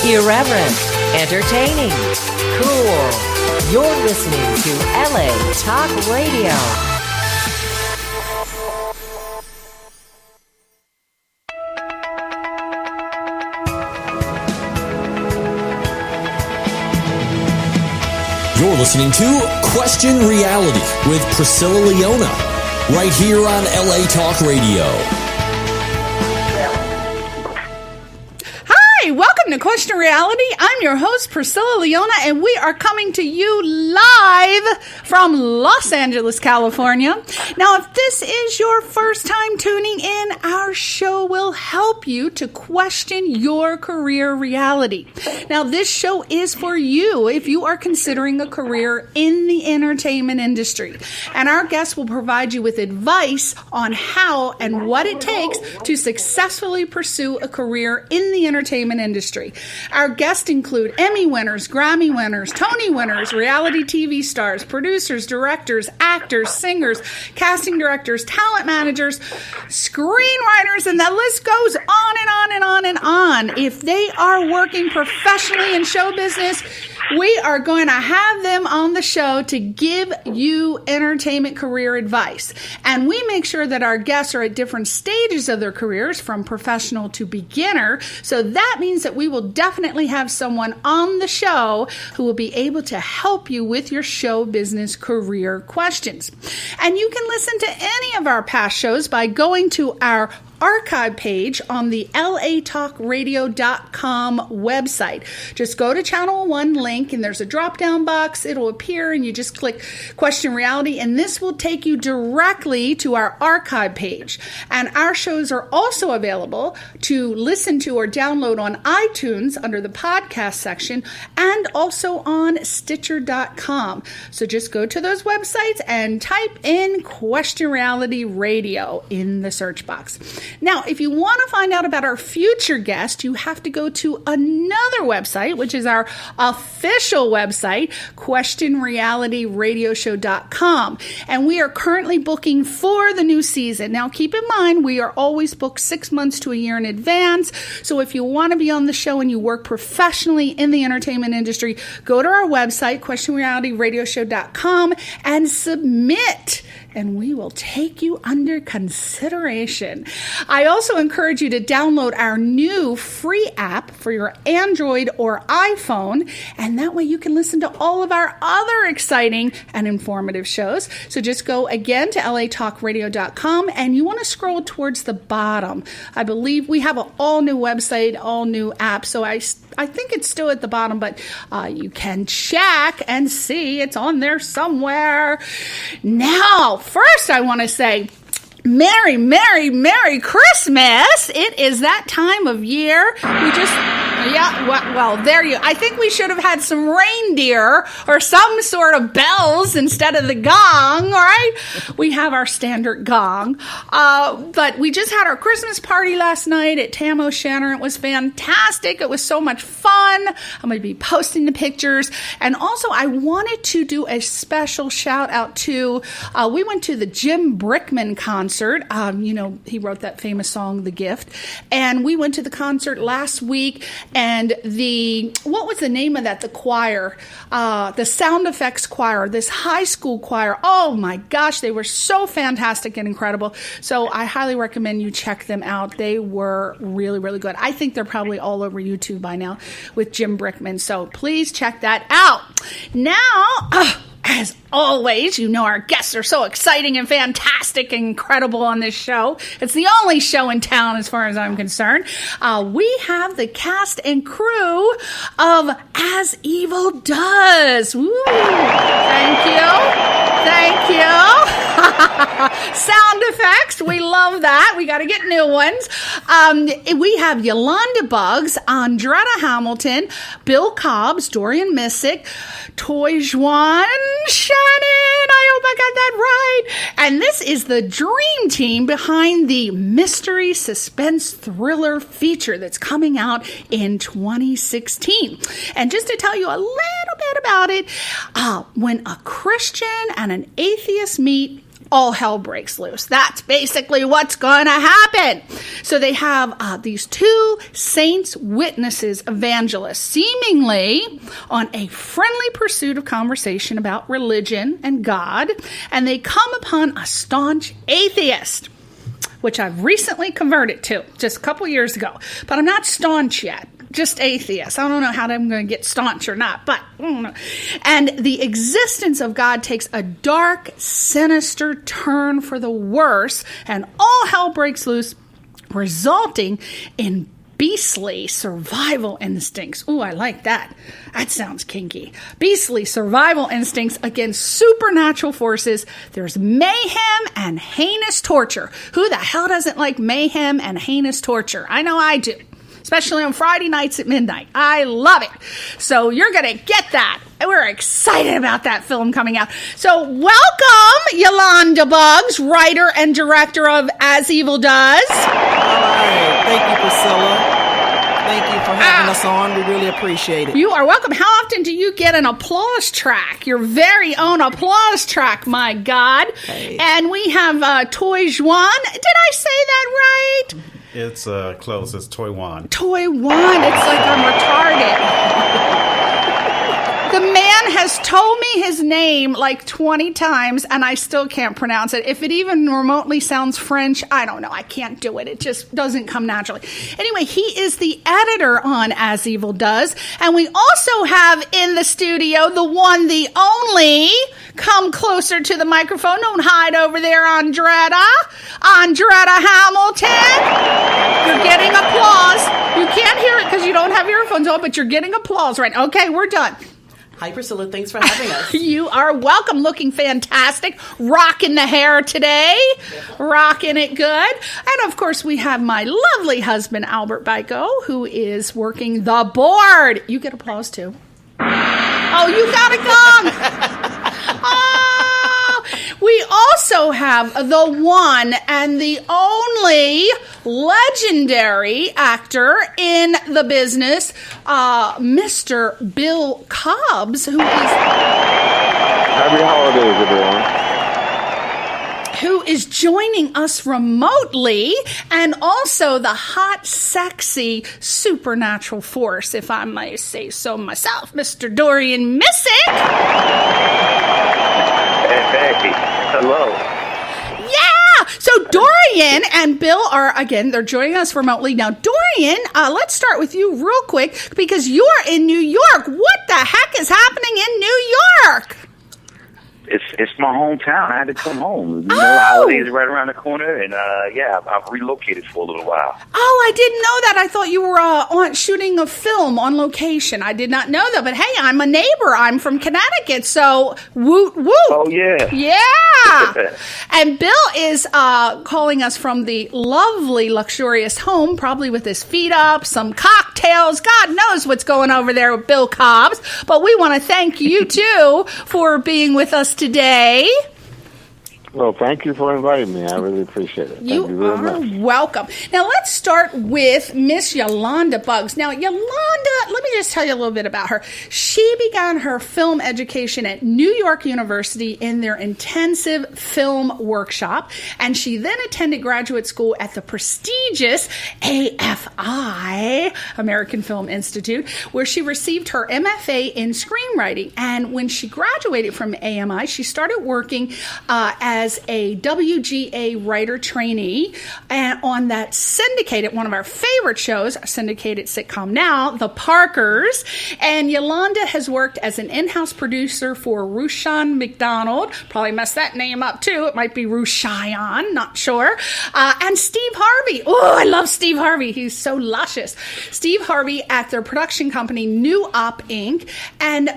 Irreverent, entertaining, cool. You're listening to LA Talk Radio. You're listening to Question Reality with Priscilla Leona, right here on LA Talk Radio. Hi, welcome to Question Reality. I'm your host, Priscilla Leona, and we are coming to you live from Los Angeles, California. Now, if this is your first time tuning in, our show will help you to question your career reality. Now, this show is for you if you are considering a career in the entertainment industry. And our guests will provide you with advice on how and what it takes to successfully pursue a career in the entertainment industry. Our guests include Emmy winners, Grammy winners, Tony winners, reality TV stars, producers, directors, actors, singers, casting directors, talent managers, screenwriters, and the list goes on and on and on and on. If they are working professionally in show business, we are going to have them on the show to give you entertainment career advice. And we make sure that our guests are at different stages of their careers, from professional to beginner. So that means that we will definitely have someone on the show who will be able to help you with your show business career questions. And you can listen to any of our past shows by going to our archive page on the latalkradio.com website. Just go to Channel 1 link and there's a drop-down box. It'll appear and you just click Question Reality, and this will take you directly to our archive page. And our shows are also available to listen to or download on iTunes under the podcast section and also on Stitcher.com. So just go to those websites and type in Question Reality Radio in the search box. Now, if you want to find out about our future guest, you have to go to another website, which is our official website, questionrealityradioshow.com. And we are currently booking for the new season. Now, keep in mind, we are always booked 6 months to a year in advance. So if you want to be on the show and you work professionally in the entertainment industry, go to our website, questionrealityradioshow.com, and submit, and we will take you under consideration. I also encourage you to download our new free app for your Android or iPhone, and that way you can listen to all of our other exciting and informative shows. So just go again to latalkradio.com, and you want to scroll towards the bottom. I believe we have an all-new website, all-new app, so I think it's still at the bottom, but you can check and see it's on there somewhere. Now, first I want to say, Merry, Merry, Merry Christmas. It is that time of year. I think we should have had some reindeer or some sort of bells instead of the gong, all right? We have our standard gong. But we just had our Christmas party last night at Tam O'Shanter. It was fantastic. It was so much fun. I'm going to be posting the pictures. And also, I wanted to do a special shout out to, we went to the Jim Brickman concert. He wrote that famous song, The Gift. And we went to the concert last week, and what was the name of that? The choir, the sound effects choir, this high school choir. Oh my gosh, they were so fantastic and incredible. So I highly recommend you check them out. They were really, really good. I think they're probably all over YouTube by now with Jim Brickman. So please check that out. Now, as always, you know our guests are so exciting and fantastic and incredible on this show. It's the only show in town as far as I'm concerned. We have the cast and crew of As Evil Does. Woo. Thank you. Sound effects. We love that. We got to get new ones. We have Yolanda Buggs, Andretta Hamilton, Bill Cobbs, Dorian Missick, Toy Juan, Shannon. I hope I got that right. And this is the dream team behind the mystery suspense thriller feature that's coming out in 2016. And just to tell you a little bit about it, when a Christian and an atheist meet, all hell breaks loose. That's basically what's going to happen. So they have these two saints, witnesses, evangelists, seemingly on a friendly pursuit of conversation about religion and God, and they come upon a staunch atheist, which I've recently converted to just a couple years ago, but I'm not staunch yet. Just atheist. I don't know how I'm going to get staunch or not, but I don't know. And the existence of God takes a dark, sinister turn for the worse, and all hell breaks loose, resulting in beastly survival instincts. Ooh, I like that. That sounds kinky. Beastly survival instincts against supernatural forces. There's mayhem and heinous torture. Who the hell doesn't like mayhem and heinous torture? I know I do. Especially on Friday nights at midnight. I love it. So you're going to get that. We're excited about that film coming out. So welcome, Yolanda Buggs, writer and director of As Evil Does. All right. Thank you, Priscilla. Thank you for having us on. We really appreciate it. You are welcome. How often do you get an applause track? Your very own applause track, my God. Hey. And we have Toy Juan. Did I say that right? It's close. It's Toy Wan. Toy Juan. It's like I'm retarded. The man has told me his name like 20 times, and I still can't pronounce it. If it even remotely sounds French, I don't know. I can't do it. It just doesn't come naturally. Anyway, he is the editor on As Evil Does, and we also have in the studio the one, the only. Come closer to the microphone. Don't hide over there, Andretta. Andretta Hamilton. You're getting applause. You can't hear it because you don't have earphones on, but you're getting applause, right? Okay, we're done. Hi, Priscilla. Thanks for having us. You are welcome. Looking fantastic. Rocking the hair today. Rocking it good. And, of course, we have my lovely husband, Albert Bico, who is working the board. You get applause, too. Oh, you got a gong. Oh, we also have the one and the only legendary actor in the business, Mr. Bill Cobbs, who is... Happy holidays, everyone. Who is joining us remotely, and also the hot, sexy, supernatural force, if I may say so myself, Mr. Dorian Missick. Hey, hello. Yeah! So Dorian and Bill are, again, they're joining us remotely. Now, Dorian, let's start with you real quick, because you are in New York. What the heck is happening in New York? It's my hometown. I had to come home. You know, holidays right around the corner, and I've relocated for a little while. Oh, I didn't know that. I thought you were on shooting a film on location. I did not know that. But hey, I'm a neighbor. I'm from Connecticut, so woot woot. Oh yeah, yeah. And Bill is calling us from the lovely, luxurious home, probably with his feet up, some cocktails. God knows what's going over there with Bill Cobbs. But we want to thank you too for being with us today. Well, thank you for inviting me. I really appreciate it. Thank you very much. Welcome. Now, let's start with Miss Yolanda Buggs. Now, Yolanda, let me just tell you a little bit about her. She began her film education at New York University in their intensive film workshop, and she then attended graduate school at the prestigious AFI, American Film Institute, where she received her MFA in screenwriting. And when she graduated from AMI, she started working as a WGA writer trainee and on that syndicated, one of our favorite shows, syndicated sitcom now, The Parkers. And Yolanda has worked as an in-house producer for Rushion McDonald. Probably messed that name up too. It might be Rushion, not sure. And Steve Harvey. Oh, I love Steve Harvey. He's so luscious. Steve Harvey at their production company, New Op Inc. And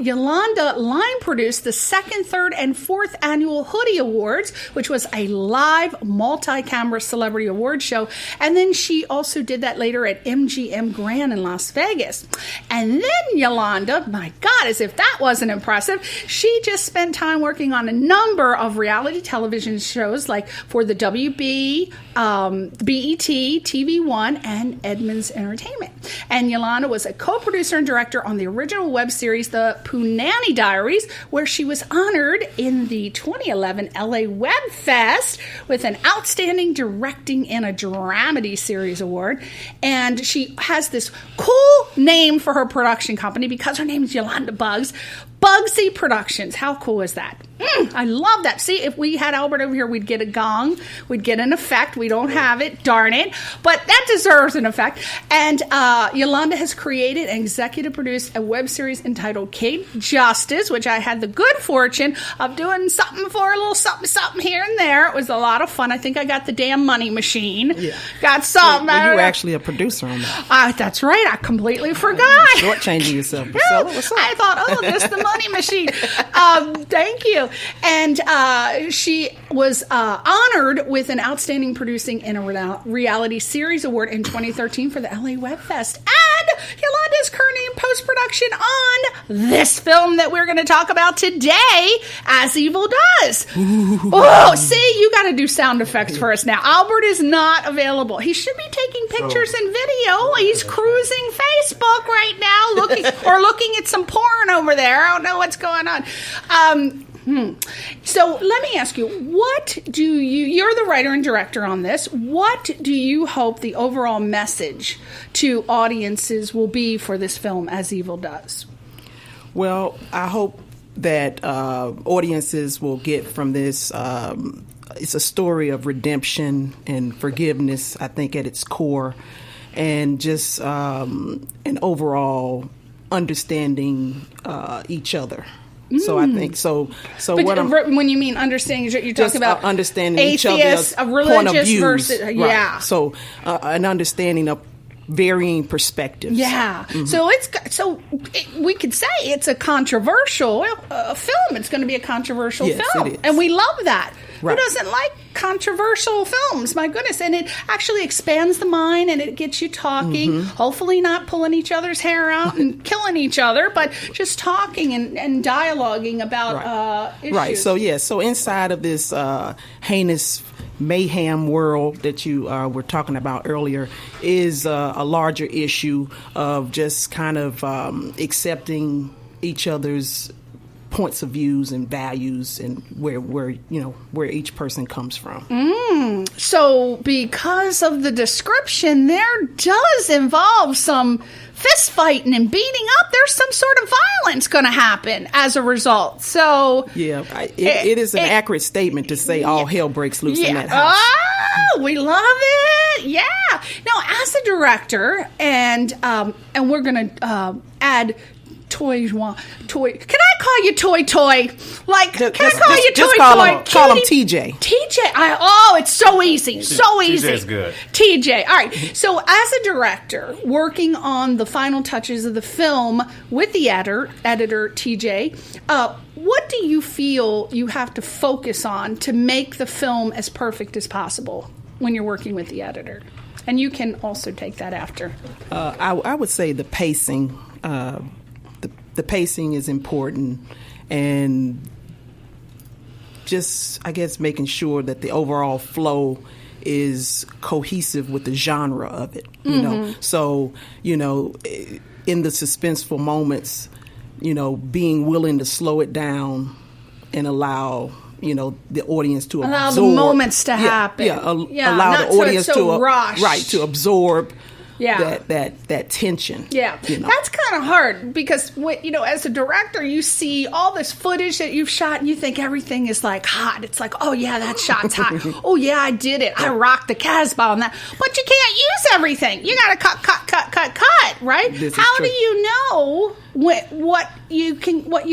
Yolanda line produced the second, third, and fourth annual Hoodie Awards, which was a live multi-camera celebrity award show. And then she also did that later at MGM Grand in Las Vegas. And then Yolanda, my God, as if that wasn't impressive, she just spent time working on a number of reality television shows like for the WB, BET, TV One, and Edmonds Entertainment. And Yolanda was a co-producer and director on the original web series, The Punani Diaries, where she was honored in the 2011 LA Web Fest with an Outstanding Directing in a Dramedy Series award. And she has this cool name for her production company because her name is Yolanda Bugsy Productions. How cool is that? I love that. See, if we had Albert over here, we'd get a gong. We'd get an effect. We don't have it. Darn it. But that deserves an effect. And Yolanda has created and executive produced a web series entitled Cape Justice, which I had the good fortune of doing something for, a little something here and there. It was a lot of fun. I think I got the damn money machine. Yeah. Got something. Well, you were actually a producer on that. That's right. I completely forgot. Shortchanging yourself, Priscilla. What's up? I thought, oh, this the money machine. Thank you. And she was honored with an Outstanding Producing in a Reality Series Award in 2013 for the LA Web Fest. And Yolanda is currently in post-production on this film that we're going to talk about today, As Evil Does. Oh, see, you got to do sound effects for us now. Albert is not available. He should be taking pictures and video. He's cruising Facebook right now, looking at some porn over there. I don't know what's going on. So let me ask you, you're the writer and director on this. What do you hope the overall message to audiences will be for this film, As Evil Does? Well, I hope that audiences will get from this, it's a story of redemption and forgiveness, I think, at its core, and just an overall understanding each other. So I think so. But what when you mean understanding, you're talking about understanding atheists, each other's religious point of views, versus right. So an understanding of varying perspectives. Yeah. We could say it's a controversial film. It's going to be a controversial film, it is. And we love that. Right. Who doesn't like controversial films? My goodness. And it actually expands the mind and it gets you talking, hopefully not pulling each other's hair out and killing each other, but just talking and dialoguing about issues. Right. So inside of this heinous mayhem world that you were talking about earlier is a larger issue of just kind of accepting each other's points of views and values and where each person comes from. So because of the description, there does involve some fist fighting and beating up. There's some sort of violence going to happen as a result. So it is an accurate statement to say all hell breaks loose in that house. Oh, we love it. Yeah. Now, as a director, and we're going to add Toy. Can I call you Toy? Like, can I call you Toy? Call him TJ. TJ. It's so easy. So easy. TJ's good. TJ. All right. So, as a director, working on the final touches of the film with the editor TJ, what do you feel you have to focus on to make the film as perfect as possible when you're working with the editor? And you can also take that after. I would say the pacing. The pacing is important, and just, I guess, making sure that the overall flow is cohesive with the genre of it. You know, so in the suspenseful moments, being willing to slow it down and allow the audience to allow absorb. The moments to happen. Allow the audience to absorb. Yeah. That tension. Yeah. That's kind of hard because, as a director, you see all this footage that you've shot and you think everything is like hot. It's like, oh, yeah, that shot's hot. Oh, yeah, I did it. I rocked the Casbah on that. But you can't use everything. You got to cut, right? How do you know what you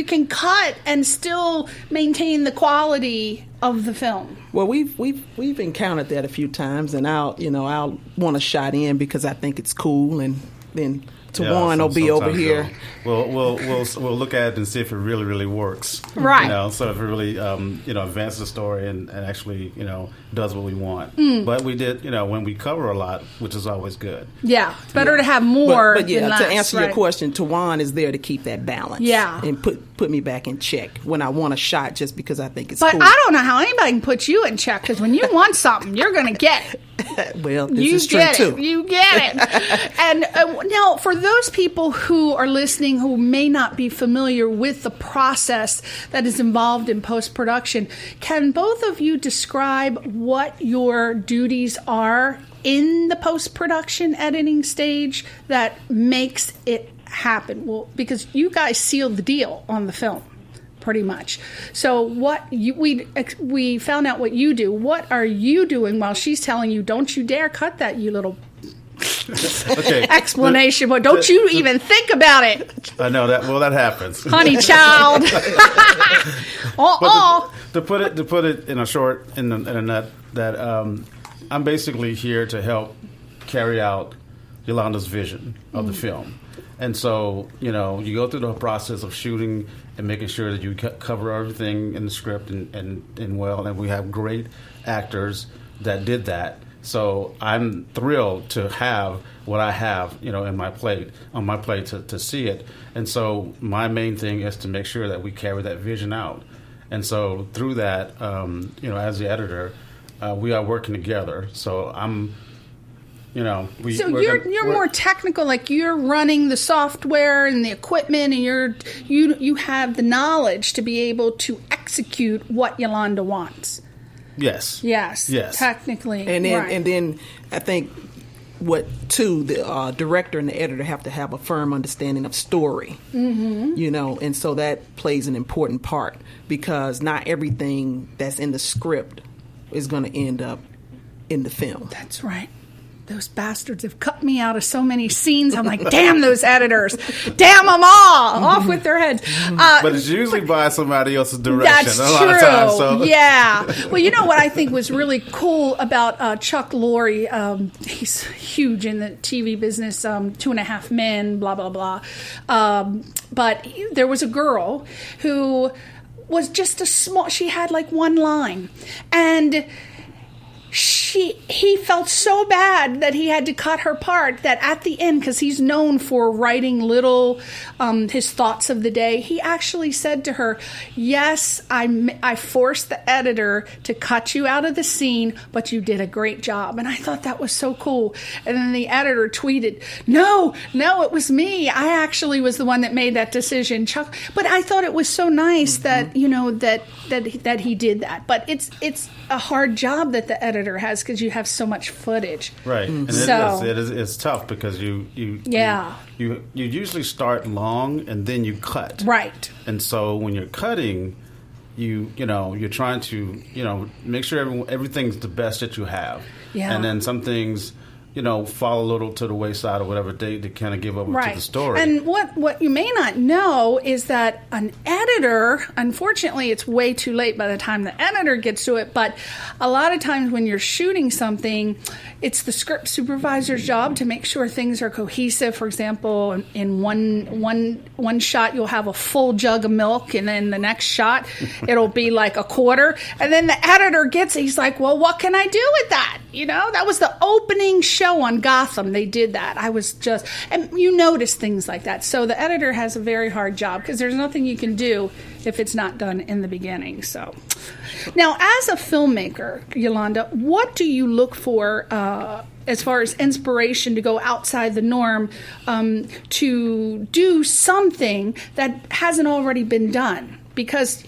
can cut and still maintain the quality of the film? Well, we've encountered that a few times, and I'll want a shot in because I think it's cool, and then Tawan will be over here. We'll look at it and see if it really, really works. Right. So if it really advances the story and actually does what we want. But we did when we cover a lot, which is always good. Yeah, better to have more. But than less, to answer your right? question, Tawan is there to keep that balance. Yeah. And put me back in check when I want a shot, just because I think it's But cool. I don't know how anybody can put you in check, because when you want something, you're going to get it. Well, this is true too. You get it. And now, for those people who are listening who may not be familiar with the process that is involved in post-production, can both of you describe what your duties are in the post-production editing stage that makes it happen? Well, because you guys sealed the deal on the film, pretty much. So we found out what you do. What are you doing while she's telling you, don't you dare cut that, you little explanation, but don't you even think about it. I know that. Well, that happens, honey child. To put it in a nut, that I'm basically here to help carry out Yolanda's vision of the film. And so, you go through the process of shooting and making sure that you cover everything in the script and well, and we have great actors that did that. So I'm thrilled to have what I have, on my plate to see it. And so my main thing is to make sure that we carry that vision out. And so through that, as the editor, we are working together. So I'm, you're more technical, like you're running the software and the equipment, and you have the knowledge to be able to execute what Yolanda wants. Yes. Technically, and right. then I think the director and the editor have to have a firm understanding of story. Mm-hmm. And so that plays an important part, because not everything that's in the script is going to end up in the film. That's right. Those bastards have cut me out of so many scenes. I'm like, damn those editors. Damn them all. Off with their heads. But it's usually by somebody else's direction. That's a lot true. of times, so. Yeah. Well, what I think was really cool about Chuck Lorre, he's huge in the TV business, 2.5 Men, blah, blah, blah. But there was a girl who was just she had like one line. And he felt so bad that he had to cut her part, that at the end, because he's known for writing little his thoughts of the day, he actually said to her, yes, I forced the editor to cut you out of the scene, but you did a great job. And I thought that was so cool. And then the editor tweeted, no, it was me. I actually was the one that made that decision, Chuck. But I thought it was so nice that that he did that. But it's a hard job that the editor has, because you have so much footage. Right. And it's tough, because you usually start long and then you cut. Right. And so when you're cutting, you're trying to make sure everything's the best that you have. Yeah. And then some things fall a little to the wayside or whatever, they kind of give over to the story. And what you may not know is that an editor, unfortunately, it's way too late by the time the editor gets to it, but a lot of times when you're shooting something, it's the script supervisor's job to make sure things are cohesive. For example, in one shot, you'll have a full jug of milk, and then the next shot, it'll be like a quarter. And then the editor he's like, well, what can I do with that? That was the opening show on Gotham. They did that. And you notice things like that. So the editor has a very hard job, because there's nothing you can do if it's not done in the beginning. So now, as a filmmaker, Yolanda, what do you look for as far as inspiration to go outside the norm, to do something that hasn't already been done? Because,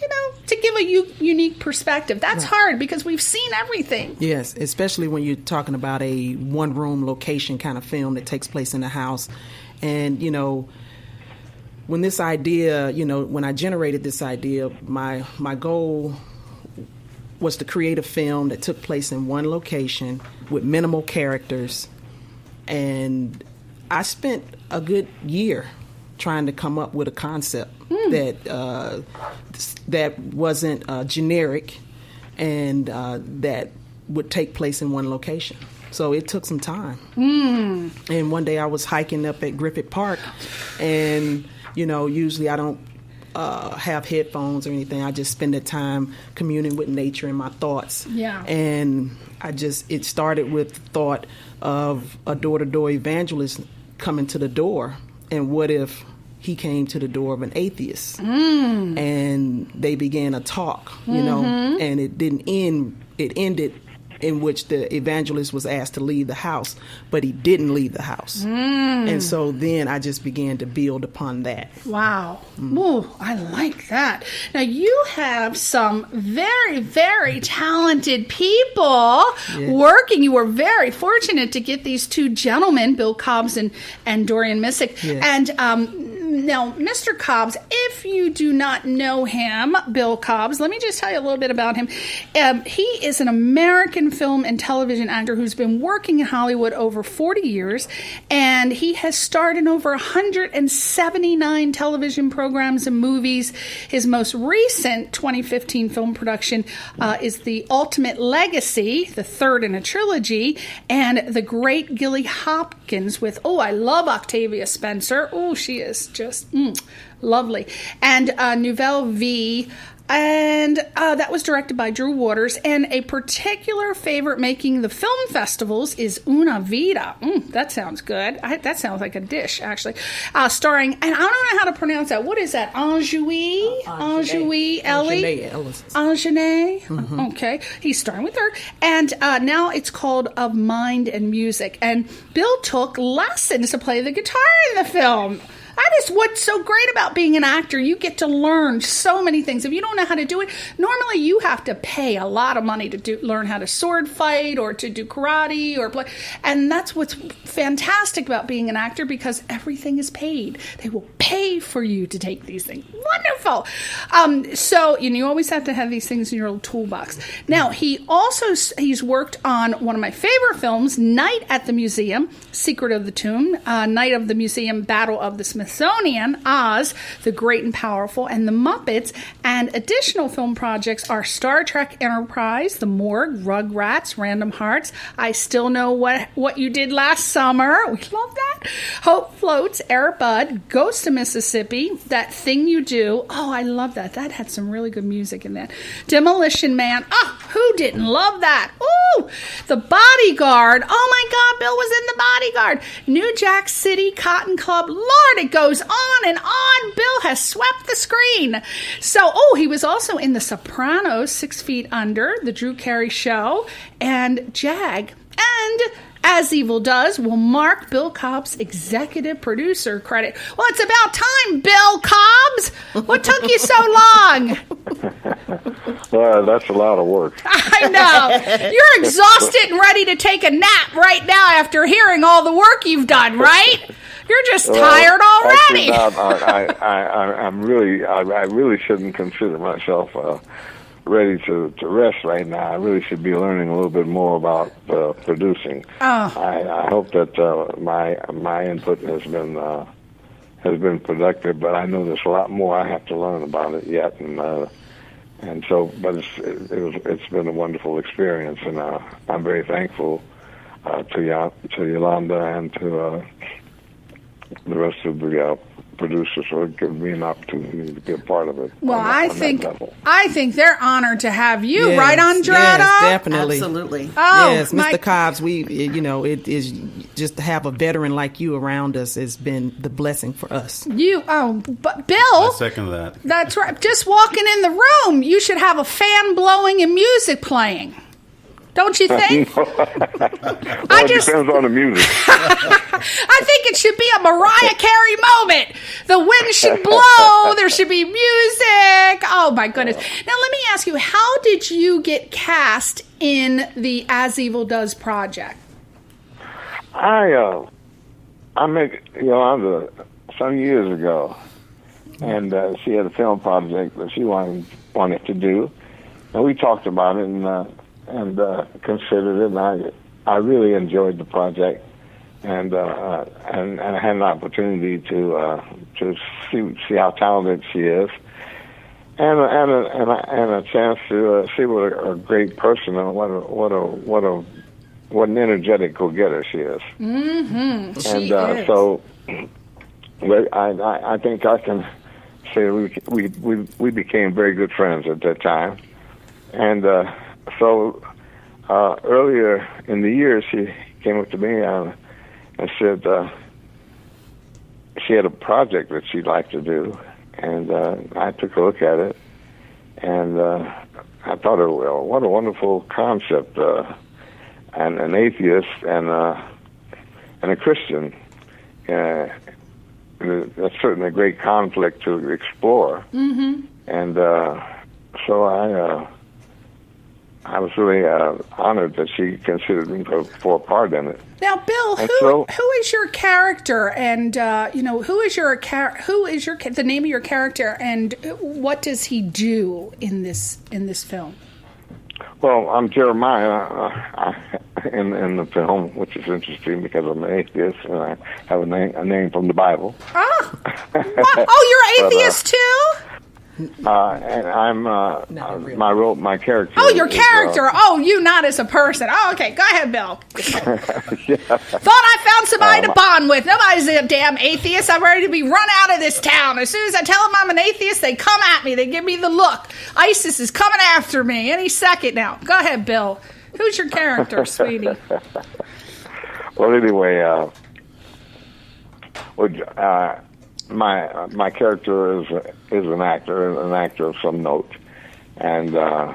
to give a unique perspective, that's hard, because we've seen everything. Yes, especially when you're talking about a one-room location kind of film that takes place in a house. And, when this idea, when I generated this idea, my goal was to create a film that took place in one location with minimal characters. And I spent a good year trying to come up with a concept that wasn't generic, and that would take place in one location. So it took some time. And one day I was hiking up at Griffith Park, and usually I don't have headphones or anything. I just spend the time communing with nature and my thoughts. Yeah. And it started with the thought of a door-to-door evangelist coming to the door, and what if he came to the door of an atheist, and they began a talk, and it didn't end. It ended in which the evangelist was asked to leave the house, but he didn't leave the house. And so then I just began to build upon that. Wow. Ooh, I like that. Now, you have some very, very talented people working. You were very fortunate to get these two gentlemen, Bill Cobbs and Dorian Missick. Yes. And now, Mr. Cobbs, if you do not know him, Bill Cobbs, let me just tell you a little bit about him. He is an American film and television actor who's been working in Hollywood over 40 years, and he has starred in over 179 television programs and movies. His most recent 2015 film production is The Ultimate Legacy, the third in a trilogy, and The Great Gilly Hopkins with, I love Octavia Spencer. Oh, she is just lovely. And Nouvelle Vie. And that was directed by Drew Waters. And a particular favorite making the film festivals is Una Vida. That sounds good. That sounds like a dish, actually. Starring, and I don't know how to pronounce that. What is that? Anjouie Ellie? Anjouie. Okay. He's starring with her. And now it's called Of Mind and Music. And Bill took lessons to play the guitar in the film. That is what's so great about being an actor. You get to learn so many things. If you don't know how to do it, normally you have to pay a lot of money to learn how to sword fight or to do karate or play. And that's what's fantastic about being an actor, because everything is paid. They will pay for you to take these things. Wonderful. So you always have to have these things in your little toolbox. Now, he's worked on one of my favorite films, Night at the Museum, Secret of the Tomb, Night of the Museum, Battle of the Smithsonian, Oz, The Great and Powerful, and The Muppets. And additional film projects are Star Trek Enterprise, The Morgue, Rugrats, Random Hearts, I Still Know What You Did Last Summer. We love that. Hope Floats, Air Bud, Ghost of Mississippi, That Thing You Do. Oh, I love that. That had some really good music in that. Demolition Man. Oh, who didn't love that? Ooh, The Bodyguard. Oh my God, Bill was in The Bodyguard. New Jack City, Cotton Club. Lord, it goes on and on. Bill has swept the screen. So, he was also in The Sopranos, 6 Feet Under, The Drew Carey Show, and Jag. And As Evil Does will mark Bill Cobbs' executive producer credit. Well, it's about time, Bill Cobbs. What took you so long? Well, that's a lot of work. I know. You're exhausted and ready to take a nap right now after hearing all the work you've done, right? You're just tired already. Actually, I really shouldn't consider myself ready to rest right now. I really should be learning a little bit more about producing. I hope that my input has been productive, but I know there's a lot more I have to learn about it yet, and so. But it's been a wonderful experience, and I'm very thankful to Yolanda and to the rest of the producers for giving me an opportunity to be a part of it. Well, I think they're honored to have you, right, Andrada? Yes, definitely. Absolutely. Oh, yes, Mr. Cobbs, it is just to have a veteran like you around us has been the blessing for us. But Bill, I second that. That's right. Just walking in the room, you should have a fan blowing and music playing. Don't you think? Well, it depends on the music. I think it should be a Mariah Carey moment. The wind should blow. There should be music. Oh, my goodness. Now, let me ask you, how did you get cast in the As Evil Does project? I met Yolanda some years ago, and she had a film project that she wanted to do, and we talked about it and considered it, and I really enjoyed the project, and I had an opportunity to see how talented she is, and a chance to see what a great person and what an energetic go-getter she is. Mm-hmm. So I think I can say we became very good friends at that time, and so earlier in the year she came up to me and said she had a project that she'd like to do, and I took a look at it, and I thought, what a wonderful concept. an atheist and a Christian. That's certainly a great conflict to explore. Mm-hmm. And so I was really honored that she considered me for a part in it. Now, Bill, who is your character, and who is the name of your character, and what does he do in this film? Well, I'm Jeremiah in the film, which is interesting because I'm an atheist and I have a name from the Bible. Oh, you're atheist too? And I'm my character. Oh, your character. You not as a person. Oh, okay. Go ahead, Bill. Yeah. Thought I found somebody to bond with. Nobody's a damn atheist. I'm ready to be run out of this town. As soon as I tell them I'm an atheist, they come at me. They give me the look. ISIS is coming after me any second now. Go ahead, Bill. Who's your character, sweetie? Well, anyway, my character is an actor of some note, and a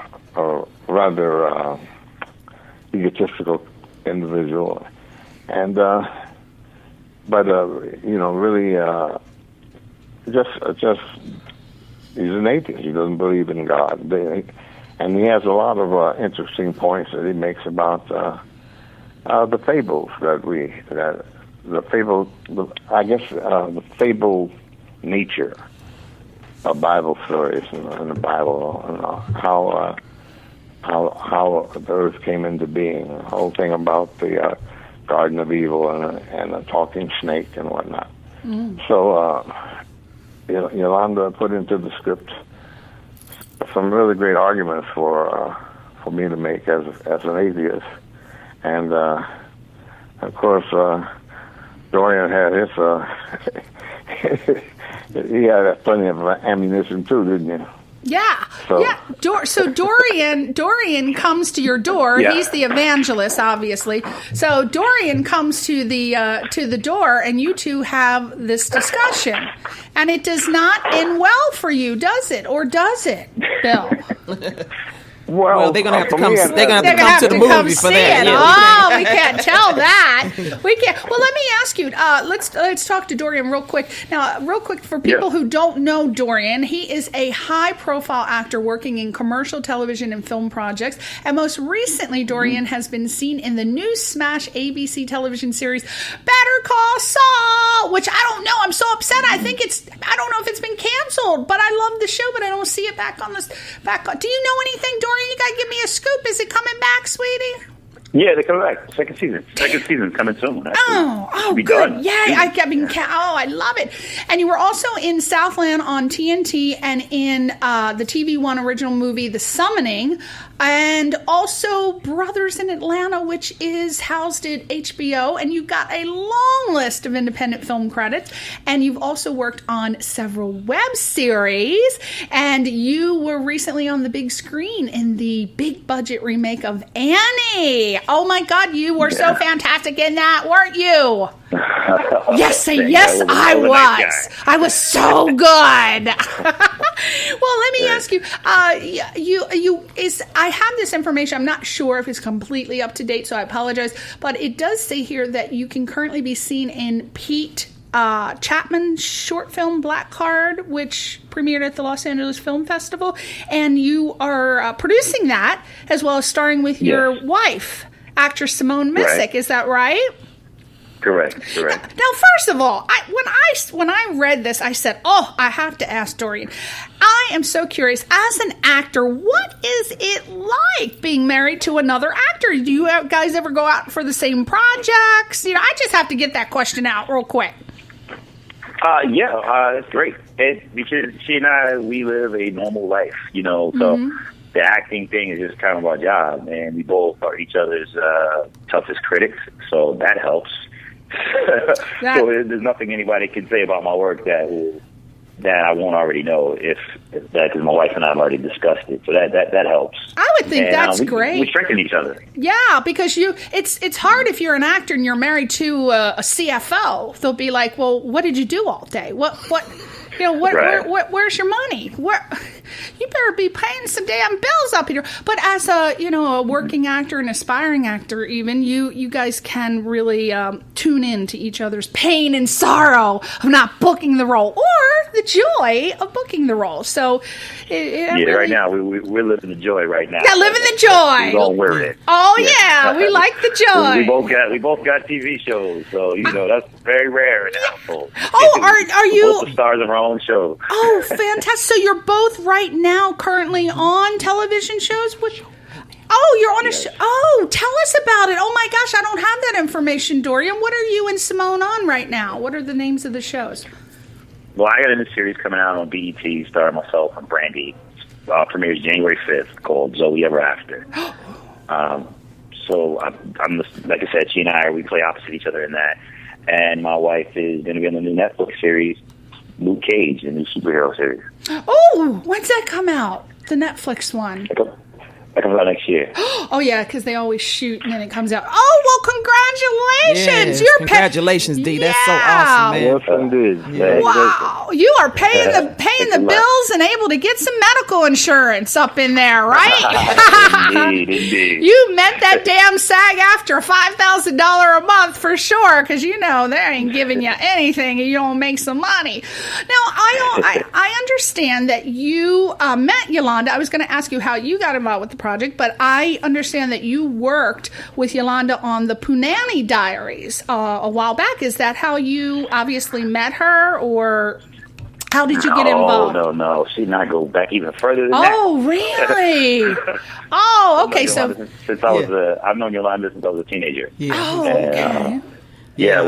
rather egotistical individual, and really just he's an atheist. He doesn't believe in God, and he has a lot of interesting points that he makes about the fables the fable nature of Bible stories in the Bible, and how the earth came into being, the whole thing about the Garden of Evil and a talking snake and whatnot. So Yolanda put into the script some really great arguments for me to make as an atheist, and of course Dorian had his he had plenty of ammunition too, didn't you? Yeah. So Dorian comes to your door. Yeah. He's the evangelist, obviously. So Dorian comes to the door, and you two have this discussion. And it does not end well for you, does it? Or does it, Bill? Well, they're gonna have to come. They're gonna have to come to the movie for that. Yeah. Oh, we can't tell that. We can't. Well, let me ask you. Let's talk to Dorian real quick. Now, real quick for people who don't know Dorian, he is a high-profile actor working in commercial television and film projects. And most recently, Dorian has been seen in the new smash ABC television series Better Call Saul, which I don't know. I'm so upset. I don't know if it's been canceled, but I love the show, but I don't see it back on this. Do you know anything, Dorian? You gotta give me a scoop. Is it coming back, sweetie? Yeah, they're coming back. Second season coming soon. Good. Done. Yay! I love it. And you were also in Southland on TNT and in the TV One original movie, The Summoning, and also Brothers in Atlanta, which is housed at HBO. And you've got a long list of independent film credits. And you've also worked on several web series. And you were recently on the big screen in the big budget remake of Annie. Oh my God, you were so fantastic in that, weren't you? Yes, I was. Nice, I was so good. Well, let me ask you. I have this information. I'm not sure if it's completely up to date, so I apologize. But it does say here that you can currently be seen in Pete Chapman's short film Black Card, which premiered at the Los Angeles Film Festival, and you are producing that as well as starring with your wife, actress Simone Missick. Right. Is that right? Correct. Now, first of all, when I read this, I said, I have to ask Dorian. I am so curious. As an actor, what is it like being married to another actor? Do you guys ever go out for the same projects? I just have to get that question out real quick. It's great. Because she and I, we live a normal life, so the acting thing is just kind of our job, and we both are each other's toughest critics, so that helps. So there's nothing anybody can say about my work that I won't already know if that, because my wife and I have already discussed it, so that helps. I would think that's great. We strengthen each other. Yeah, because it's hard if you're an actor and you're married to a CFO. They'll be like, well, what did you do all day? Where's your money? you better be paying some damn bills up here. But as a working actor, an aspiring actor, even you guys can really tune in to each other's pain and sorrow of not booking the role, or the joy of booking the role. So, right now we're living the joy right now. Yeah, living the joy. We're gonna wear it. Oh yeah, we like the joy. We both got TV shows, so that's very rare in the household. Oh, are you both the stars of our own show? Oh, fantastic! So you're both right now currently on television shows. Oh, you're on a show. Oh, tell us about it. Oh my gosh, I don't have that information, Dorian. What are you and Simone on right now? What are the names of the shows? Well, I got a new series coming out on BET, starring myself and Brandy. Premieres January 5th, called Zoe Ever After. So I'm like I said, she and we play opposite each other in that. And my wife is going to be on the new Netflix series, Luke Cage, the new superhero series. Oh, when's that come out? The Netflix one. That comes out next year. Oh, yeah, because they always shoot and then it comes out. Oh, well, congratulations. Yes, congratulations, D. That's so awesome, man. Yes, indeed. Yeah. Wow. You are paying the bills and able to get some medical insurance up in there, right? Indeed. You met that damn SAG-AFTRA $5,000 a month for sure, because they ain't giving you anything and you don't make some money. Now, I understand that you met Yolanda. I was going to ask you how you got involved with the project, but I understand that you worked with Yolanda on the Punani Diaries a while back. Is that how you obviously met her, or how did you get involved? No. She and I go back even further than that. Oh, really? Oh, okay. I've known Yolanda since I was a teenager. Yeah. Oh, okay.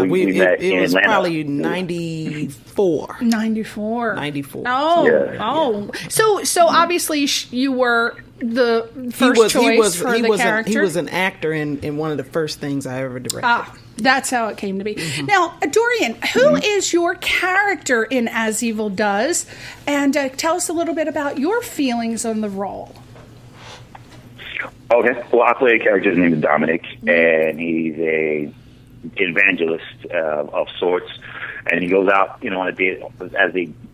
We met in it was Atlanta. probably 94. 94. Oh. Yeah. So obviously you were the first choice for the character. He was an actor in one of the first things I ever directed. That's how it came to be. Mm-hmm. Now, Dorian, who is your character in As Evil Does? And tell us a little bit about your feelings on the role. Okay. Well, I play a character named Dominic, and he's a evangelist of sorts, and he goes out, on a date,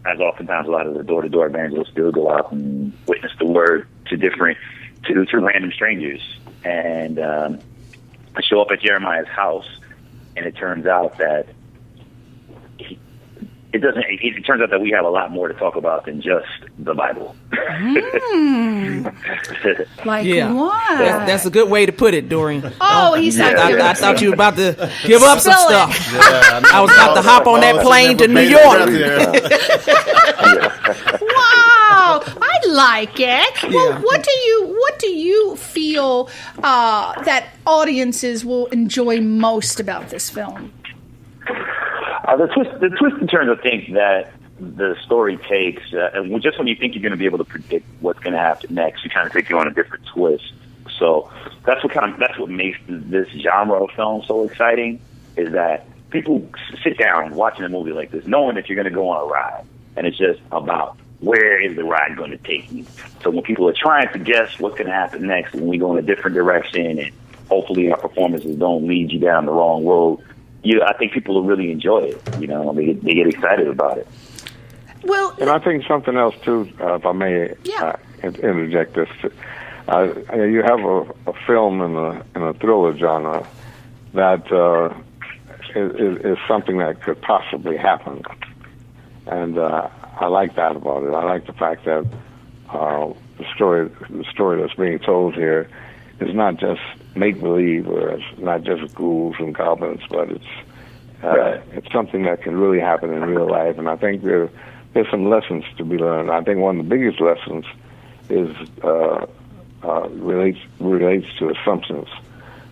as oftentimes a lot of the door-to-door evangelists do, go out and witness the word to random strangers. And I show up at Jeremiah's house, and it turns out that it turns out that we have a lot more to talk about than just the Bible. Like what? That's a good way to put it, Dorian. Oh, he said I thought you were about to give up some stuff. Yeah, I was about to hop on that plane to New York. Wow, I like it. Well, what do you feel that audiences will enjoy most about this film? The twist and turns, I think, that the story takes, just when you think you're going to be able to predict what's going to happen next, you kind of take you on a different twist. So that's what makes this genre of film so exciting, is that people sit down watching a movie like this, knowing that you're going to go on a ride, and it's just about where is the ride going to take you. So when people are trying to guess what's going to happen next, when we go in a different direction, and hopefully our performances don't lead you down the wrong road, I think people will really enjoy it. They get excited about it. Well, and I think something else too, if I may interject this. You have a film in a thriller genre that is something that could possibly happen, and I like that about it. I like the fact that the story that's being told here is not just make-believe, or it's not just ghouls and goblins, but it's something that can really happen in real life. And I think there's some lessons to be learned. I think one of the biggest lessons is relates to assumptions.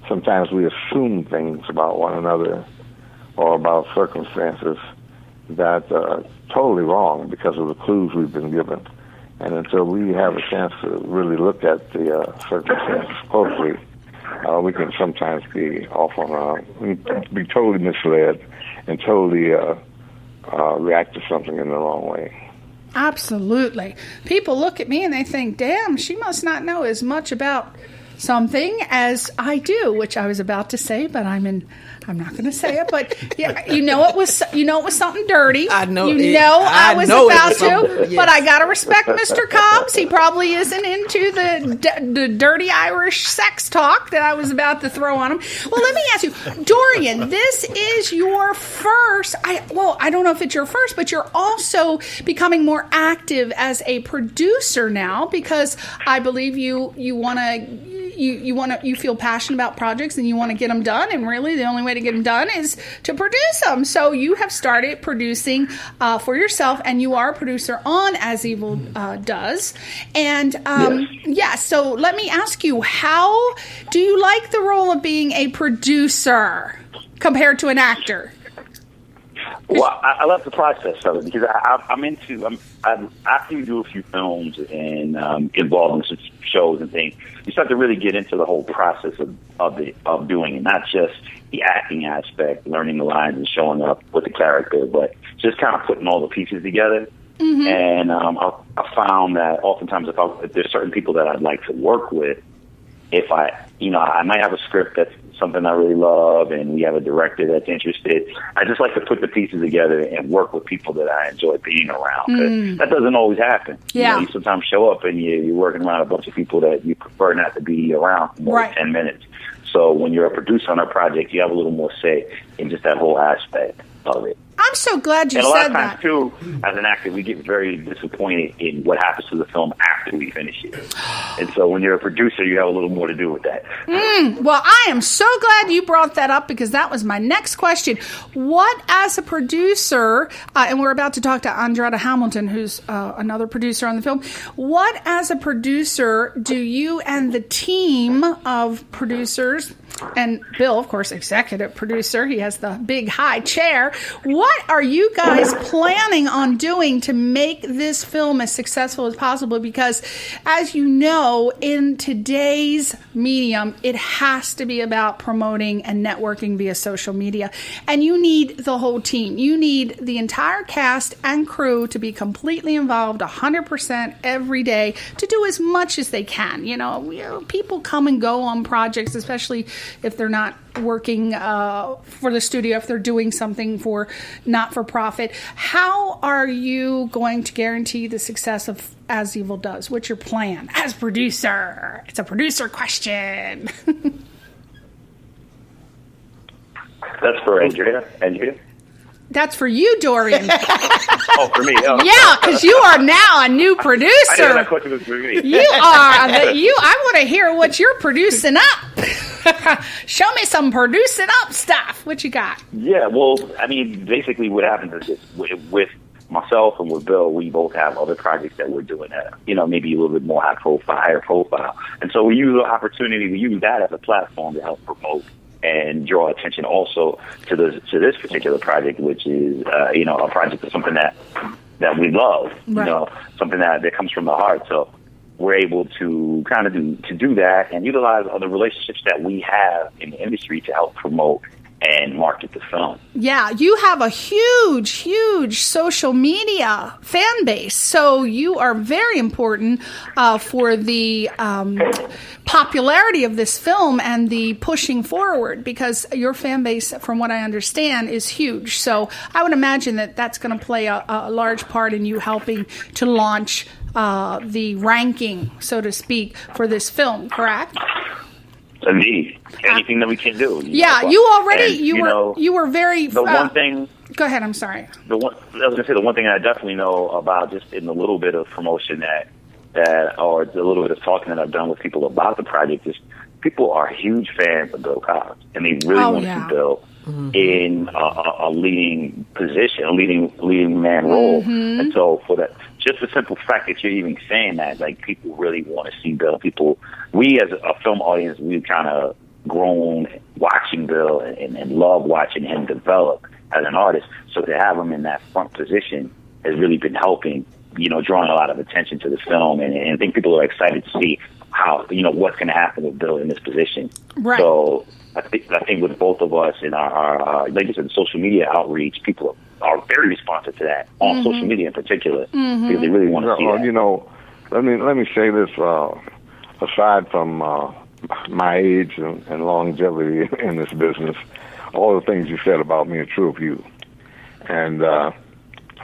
Sometimes we assume things about one another or about circumstances that are totally wrong because of the clues we've been given. And until we have a chance to really look at the circumstances closely, we can sometimes be be totally misled and totally react to something in the wrong way. Absolutely. People look at me and they think, damn, she must not know as much about something, as I do, which I was about to say, but I'm not going to say it. But yeah, it was something dirty. I know. I was about to, yes. but I got to respect Mr. Cobbs. He probably isn't into the dirty Irish sex talk that I was about to throw on him. Well, let me ask you, Dorian, this is your first. I don't know if it's your first, but you're also becoming more active as a producer now, because I believe you feel passionate about projects and you want to get them done, and really the only way to get them done is to produce them. So you have started producing for yourself, and you are a producer on As Evil Does. And so let me ask you, how do you like the role of being a producer compared to an actor? Well, I love the process of it, because after you do a few films and involved in some shows and things, you start to really get into the whole process of doing it, not just the acting aspect, learning the lines and showing up with the character, but just kind of putting all the pieces together. Mm-hmm. And I found that oftentimes if there's certain people that I'd like to work with, if I might have a script that's something I really love, and we have a director that's interested, I just like to put the pieces together and work with people that I enjoy being around. 'Cause that doesn't always happen. Yeah. You sometimes show up and you're working around a bunch of people that you prefer not to be around for more than 10 minutes. So when you're a producer on a project, you have a little more say in just that whole aspect of it. I'm so glad you said that. And a lot of times, too, as an actor, we get very disappointed in what happens to the film after we finish it. And so when you're a producer, you have a little more to do with that. Well, I am so glad you brought that up, because that was my next question. What, as a producer, and we're about to talk to Andretta Hamilton, who's another producer on the film, what, as a producer, do you and the team of producers, and Bill, of course, executive producer, he has the big high chair, what are you guys planning on doing to make this film as successful as possible? Because, as you know, in today's medium, it has to be about promoting and networking via social media. And you need the whole team. You need the entire cast and crew to be completely involved 100% every day to do as much as they can. People come and go on projects, especially if they're not working for the studio, if they're doing something for not-for-profit. How are you going to guarantee the success of As Evil Does? What's your plan as producer? It's a producer question. That's for Andrea. That's for you, Dorian. Oh, for me. Oh. Yeah, because you are now a new producer. I know that question was for me. You are. I want to hear what you're producing up. Show me some producing up stuff. What you got? Yeah, well, basically what happens is this, with myself and with Bill, we both have other projects that we're doing that, maybe a little bit more higher profile. And so we use the opportunity, we use that as a platform to help promote and draw attention also to this particular project, which is, a project of something that we love, right. Something that comes from the heart. So we're able to kind of do that and utilize other relationships that we have in the industry to help promote and market the film. Yeah, you have a huge, huge social media fan base. So you are very important for the popularity of this film and the pushing forward, because your fan base, from what I understand, is huge. So I would imagine that that's going to play a large part in you helping to launch the ranking, so to speak, for this film, correct? Indeed, anything that we can do. You were very. The one thing. Go ahead. I'm sorry. I was going to say the one thing I definitely know about, just in the little bit of promotion or the little bit of talking that I've done with people about the project, is people are huge fans of Bill Cobbs, and they really want to see Bill in a leading position, a leading man role. Mm-hmm. And so for that, just the simple fact that you're even saying that, like, people really want to see Bill. We as a film audience, we've kind of grown watching Bill and love watching him develop as an artist. So to have him in that front position has really been helping, drawing a lot of attention to the film. And I think people are excited to see how, what's going to happen with Bill in this position. Right. So I think with both of us in our like you said, social media outreach, people are very responsive to that on social media in particular, because they really want to see that. Let me say this. Aside from my age and longevity in this business, all the things you said about me are true of you. And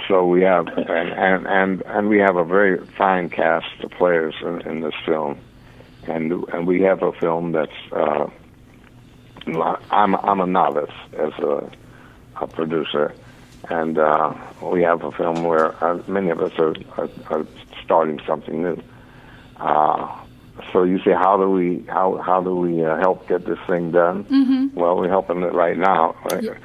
so we have, and we have a very fine cast of players in this film, and we have a film that's I'm a novice as a producer, and we have a film where many of us are starting something new. So you say, how do we help get this thing done? Mm-hmm. Well, we're helping it right now. Right? Yeah.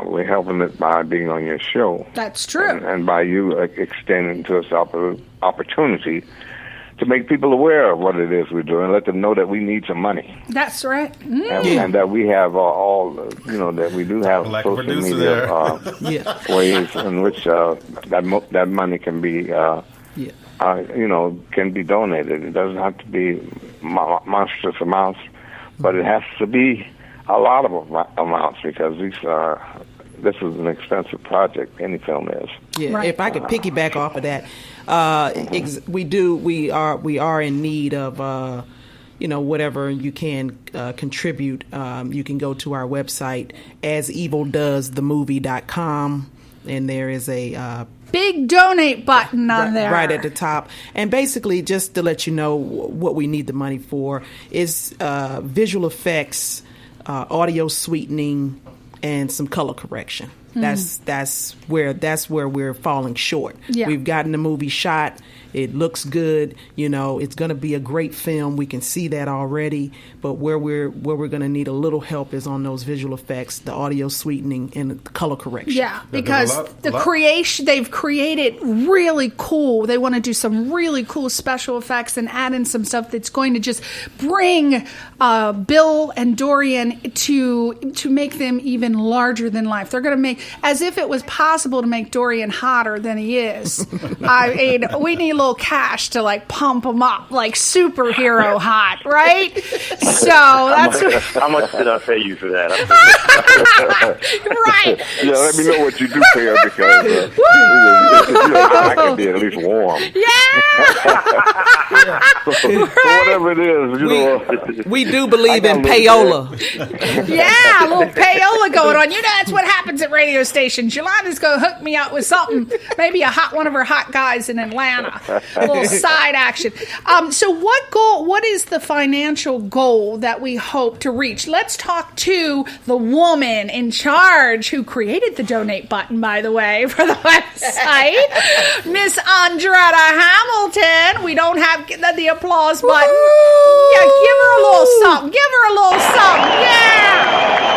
We're helping it by being on your show. That's true. And by you extending to us opportunity to make people aware of what it is we're doing, let them know that we need some money. That's right. And that we have that we do have like social media ways in which that money can be, can be donated. It doesn't have to be monstrous amounts, but it has to be a lot of amounts, because this is an expensive project. Any film is. Yeah. Right. If I could piggyback off of that, we are in need of whatever you can contribute. You can go to our website, asevildoesthemovie.com, and there is a big donate button on there right at the top. And basically, just to let you know what we need the money for is visual effects, audio sweetening, and some color correction. That's where we're falling short. Yeah. We've gotten the movie shot. It looks good. It's going to be a great film. We can see that already. But where we're going to need a little help is on those visual effects, the audio sweetening, and the color correction. Yeah, because creation, they've created really cool. They want to do some really cool special effects and add in some stuff that's going to just bring Bill and Dorian to make them even larger than life. They're going to make, as if it was possible to make Dorian hotter than he is. I mean, we need a little cash to pump him up like superhero hot, right? So that's how much did I pay you for that? Right. Yeah, let me know what you do pay her, because I can be at least warm. Yeah. So whatever it is, we do believe in payola. Yeah, a little payola going on. That's what happens at radio stations. Yolanda's going to hook me up with something, maybe one of her hot guys in Atlanta. A little side action. So what is the financial goal that we hope to reach? Let's talk to the woman in charge who created the donate button, by the way, for the website, Miss Andretta Hamilton. We don't have the applause button. Yeah, give her a little something. Give her a little something. Yeah.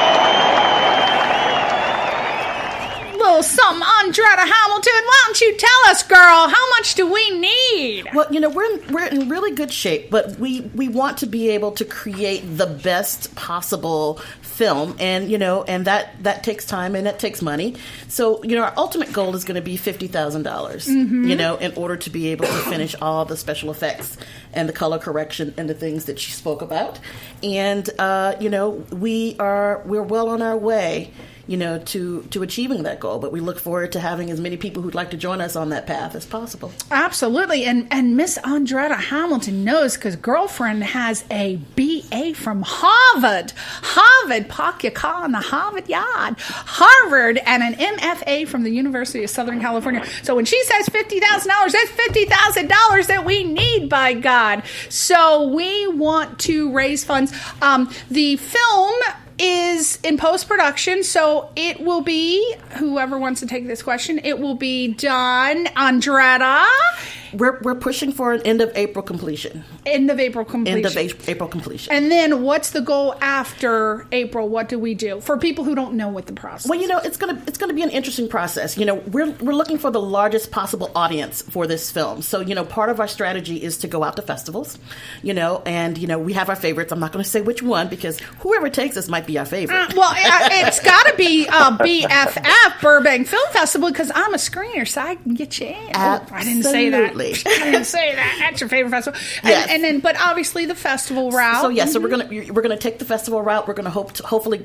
Little something, Andretta Hamilton. Why don't you tell us, girl, how much do we need? Well, we're in really good shape, but we want to be able to create the best possible film, and and that takes time and that takes money. So our ultimate goal is going to be $50,000. In order to be able to finish all the special effects and the color correction and the things that she spoke about. And we're well on our way to achieving that goal. But we look forward to having as many people who'd like to join us on that path as possible. Absolutely. And Miss Andretta Hamilton knows, because girlfriend has a BA from Harvard. Park your car in the Harvard yard. Harvard, and an MFA from the University of Southern California. So when she says $50,000, that's $50,000 that we need, by God. So we want to raise funds. The film is in post-production, so it will be, whoever wants to take this question, it will be done. Andretta? We're pushing for an end of April completion. End of April completion. End of April completion. And then what's the goal after April? What do we do for people who don't know what the process? Well, it's gonna be an interesting process. We're looking for the largest possible audience for this film. So part of our strategy is to go out to festivals. And we have our favorites. I'm not going to say which one, because whoever takes us might be our favorite. It's got to be BFF, Burbank Film Festival, because I'm a screener, so I can get you in. Absolutely. I didn't say that. Absolutely. Say that. That's your favorite festival. Yes. And then, but obviously the festival route. So yes, so we're gonna take the festival route. We're gonna hopefully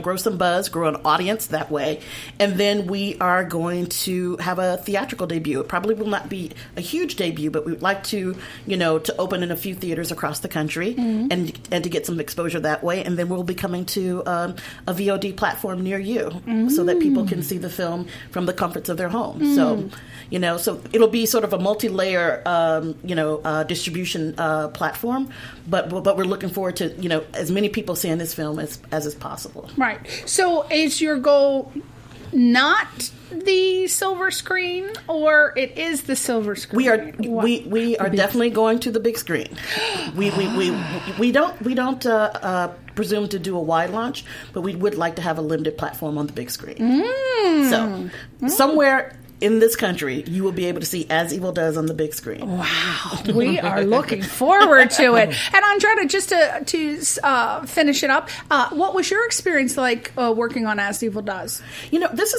grow some buzz, grow an audience that way, and then we are going to have a theatrical debut. It probably will not be a huge debut, but we'd like to to open in a few theaters across the country and to get some exposure that way. And then we'll be coming to a VOD platform near you, so that people can see the film from the comforts of their home. So so it'll be sort of a multi-layer distribution platform, but we're looking forward to as many people seeing this film as is possible. Right. So is your goal not the silver screen, or it is the silver screen? We are definitely going to the big screen. We don't presume to do a wide launch, but we would like to have a limited platform on the big screen. So somewhere in this country, you will be able to see As Evil Does on the big screen. Wow. We are looking forward to it. And Andretta, just to finish it up, what was your experience like working on As Evil Does? This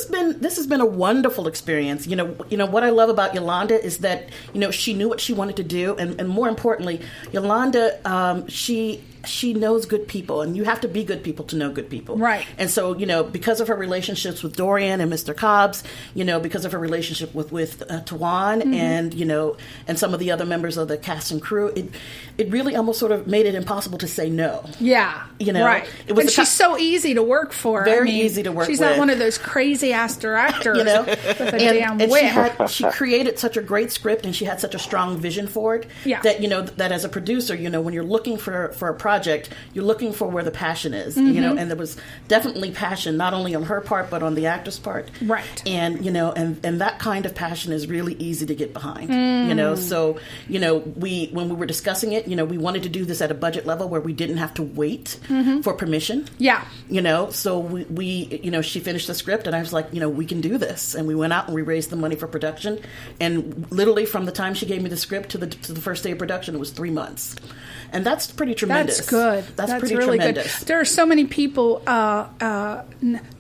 has been a wonderful experience. What I love about Yolanda is that, she knew what she wanted to do. And more importantly, Yolanda, she knows good people, and you have to be good people to know good people. Right. And so, because of her relationships with Dorian and Mr. Cobbs, because of her relationship with Tawan and some of the other members of the cast and crew, it really almost sort of made it impossible to say no. Yeah. Right. And she's so easy to work for. Very easy to work with. She's not one of those crazy ass directors with a damn and whip. she created such a great script, and she had such a strong vision for it that, that as a producer, when you're looking for a project, you're looking for where the passion is, and there was definitely passion, not only on her part, but on the actor's part. Right. And, and that kind of passion is really easy to get behind, so, when we were discussing it, we wanted to do this at a budget level where we didn't have to wait for permission. Yeah. So we she finished the script, and I was like, we can do this. And we went out and we raised the money for production. And literally from the time she gave me the script to the first day of production, it was 3 months. And that's pretty tremendous. That's good. That's pretty really tremendous. Good. There are so many people, no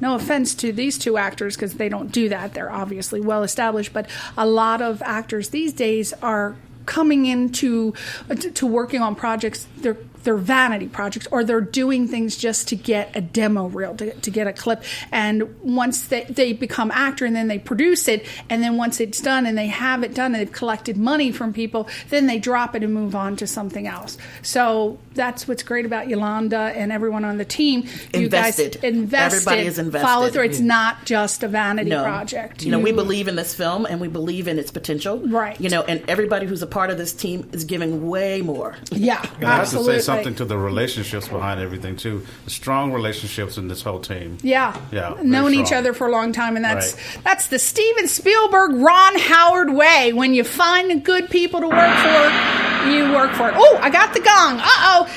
offense to these two actors because they don't do that. They're obviously well established. But a lot of actors these days are coming into to working on projects. They're vanity projects, or they're doing things just to get a demo reel, to get a clip. And once they become actor, and then they produce it, and then once it's done and they have it done and they've collected money from people, then they drop it and move on to something else. So that's what's great about Yolanda and everyone on the team. You guys invested. Everybody is invested. Follow through. It's not just a vanity project. We believe in this film, and we believe in its potential. Right. And everybody who's a part of this team is giving way more. Yeah, and I have to say something to the relationships behind everything too. The strong relationships in this whole team. Yeah. strong. Known each other for a long time, and that's the Steven Spielberg, Ron Howard way. When you find good people to work for, you work for it. Oh, I got the gong.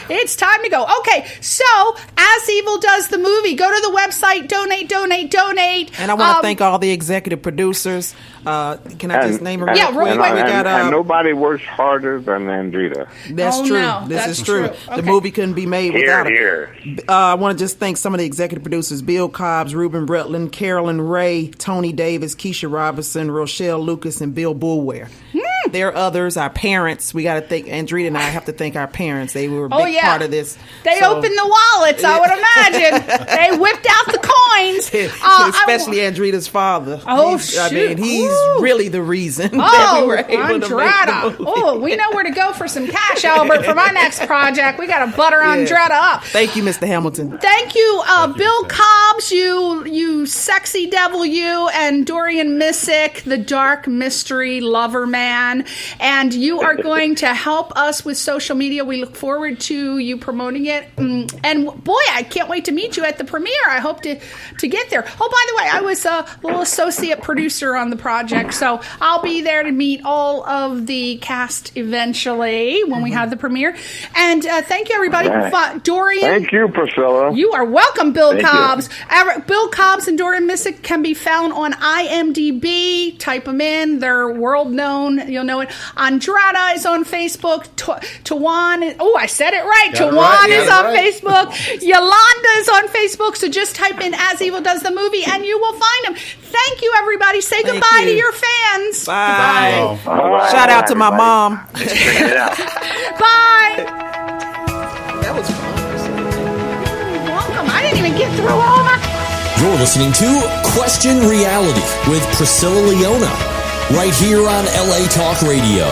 It's time to go. Okay, so As Evil Does the movie. Go to the website, donate. And I want to thank all the executive producers. Can I just name them? Yeah, real quick. And nobody works harder than Andretta. That's true. No, This is true. Okay. The movie couldn't be made without Here. it. I want to just thank some of the executive producers: Bill Cobbs, Reuben Bretland, Carolyn Ray, Tony Davis, Keisha Robinson, Rochelle Lucas, and Bill Bullware. There are others, our parents. We got to thank Andretta and I have to thank our parents. They were a big part of this. They opened the wallets, I would imagine. They whipped out the coins. Especially Andretta's father. He's really the reason that we were able to make the movie. Oh, we know where to go for some cash, Albert, for my next project. We got to butter Andretta up. Thank you, Mr. Hamilton. Thank you, Bill Cobbs, you sexy devil, you, and Dorian Missick, the dark mystery lover man. And you are going to help us with social media. We look forward to you promoting it. And boy, I can't wait to meet you at the premiere. I hope to get there. Oh, by the way, I was a little associate producer on the project, so I'll be there to meet all of the cast eventually when we have the premiere. And thank you, everybody. Right. Dorian. Thank you, Priscilla. You are welcome, Bill Thank Cobbs. Bill Cobbs and Dorian Missick can be found on IMDb. Type them in. They're world known. You'll know it. Andretta is on Facebook. Tawan. I said it right. Tawan is on Facebook. Yolanda is on Facebook. So just type in As Evil Does the Movie and you will find them. Thank you, everybody. everybody. Say Thank goodbye to you. your fans. Bye. Oh. All right, Shout out to my everybody. mom. Check it out. Bye. That was fun. You're welcome. I didn't even get through all my... You're listening to Question Reality with Priscilla Leona, right here on LA Talk Radio.